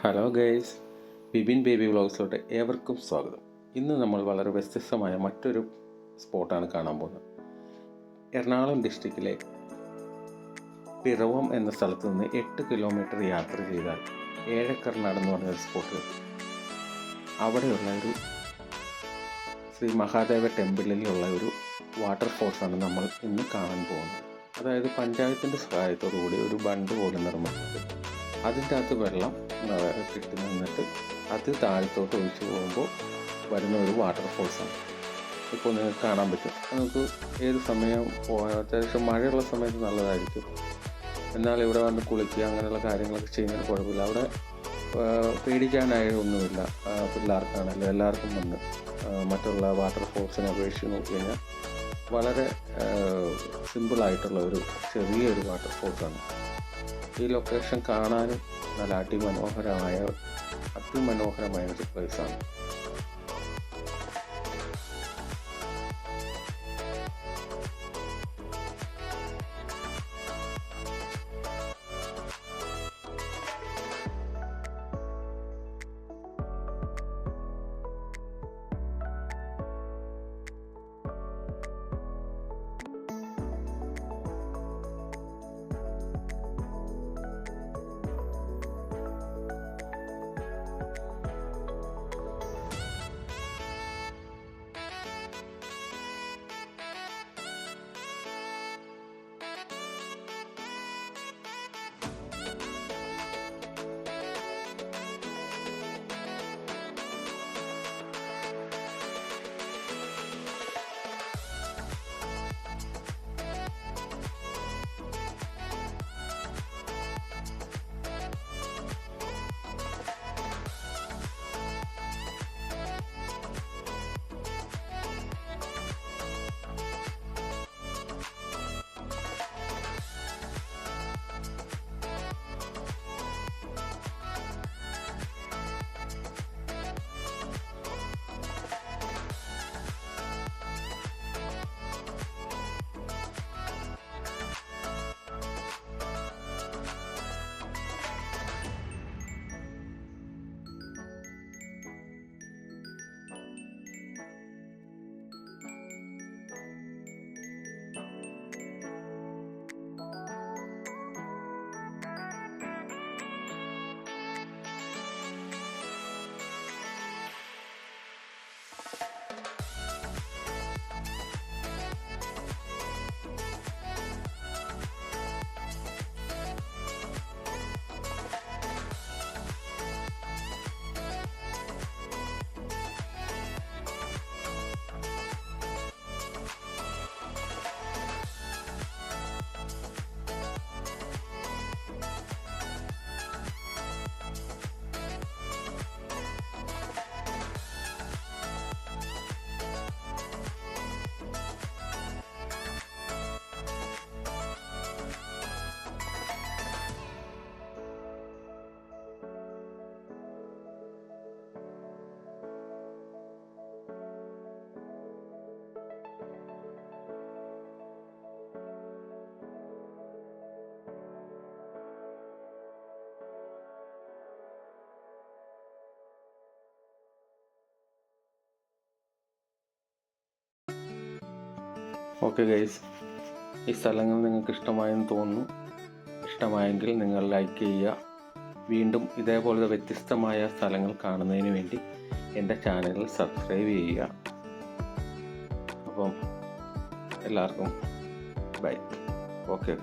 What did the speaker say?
Hello guys, Bibin baby വ്ളോഗ്സിലോട്ട് ഏവർക്കും സ്വാഗതം. ഇന്ന് നമ്മൾ വളരെ വ്യത്യസ്തമായ മറ്റൊരു സ്പോട്ടാണ് കാണാൻ പോകുന്നത്. എറണാകുളം ഡിസ്ട്രിക്റ്റിലെ പിറവം എന്ന സ്ഥലത്ത് നിന്ന് 8 കിലോമീറ്റർ യാത്ര ചെയ്താൽ ഏഴക്കർനാട് എന്ന് പറഞ്ഞൊരു സ്പോട്ട് കിട്ടും. അവിടെയുള്ള ഒരു ശ്രീ മഹാദേവ ടെമ്പിളിലുള്ള ഒരു വാട്ടർഫോൾസാണ് നമ്മൾ ഇന്ന് കാണാൻ പോകുന്നത്. അതായത് പഞ്ചായത്തിൻ്റെ സഹായത്തോടു കൂടി ഒരു ബണ്ട് പോലെ നിർമ്മിച്ചിട്ട് അതിൻ്റെ അകത്ത് വെള്ളം കിട്ടി നിന്നിട്ട് അത് താഴത്തോട്ട് ഒഴിച്ചു പോകുമ്പോൾ വരുന്ന ഒരു വാട്ടർഫോൾസാണ്. ഇപ്പോൾ നിങ്ങൾക്ക് കാണാൻ പറ്റും. നമുക്ക് ഏത് സമയം പോകാൻ, അത്യാവശ്യം മഴയുള്ള സമയത്ത് നല്ലതായിരിക്കും. എന്നാൽ ഇവിടെ വന്ന് കുളിക്കുക അങ്ങനെയുള്ള കാര്യങ്ങളൊക്കെ ചെയ്യുന്നതിന് കുഴപ്പമില്ല. അവിടെ പേടിക്കാനായി ഒന്നുമില്ല. പിള്ളേർക്കാണെങ്കിലും എല്ലാവർക്കും വന്ന് മറ്റുള്ള വാട്ടർഫോൾസിനെ അപേക്ഷിച്ച് നോക്കി കഴിഞ്ഞാൽ വളരെ സിമ്പിളായിട്ടുള്ള ഒരു ചെറിയൊരു വാട്ടർഫോൾസാണ്. ഈ ലൊക്കേഷൻ കാണാനും നല്ല അതിമനോഹരമായ ഒരു പ്ലേസാണ്. ഓക്കെ ഗൈസ്, ഈ സ്ഥലങ്ങൾ നിങ്ങൾക്ക് ഇഷ്ടമായെന്ന് തോന്നുന്നു. ഇഷ്ടമായെങ്കിൽ നിങ്ങൾ ലൈക്ക് ചെയ്യുക. വീണ്ടും ഇതേപോലത്തെ വ്യത്യസ്തമായ സ്ഥലങ്ങൾ കാണുന്നതിന് വേണ്ടി എൻ്റെ ചാനൽ സബ്സ്ക്രൈബ് ചെയ്യുക. അപ്പം എല്ലാവർക്കും ബൈ. ഓക്കെ.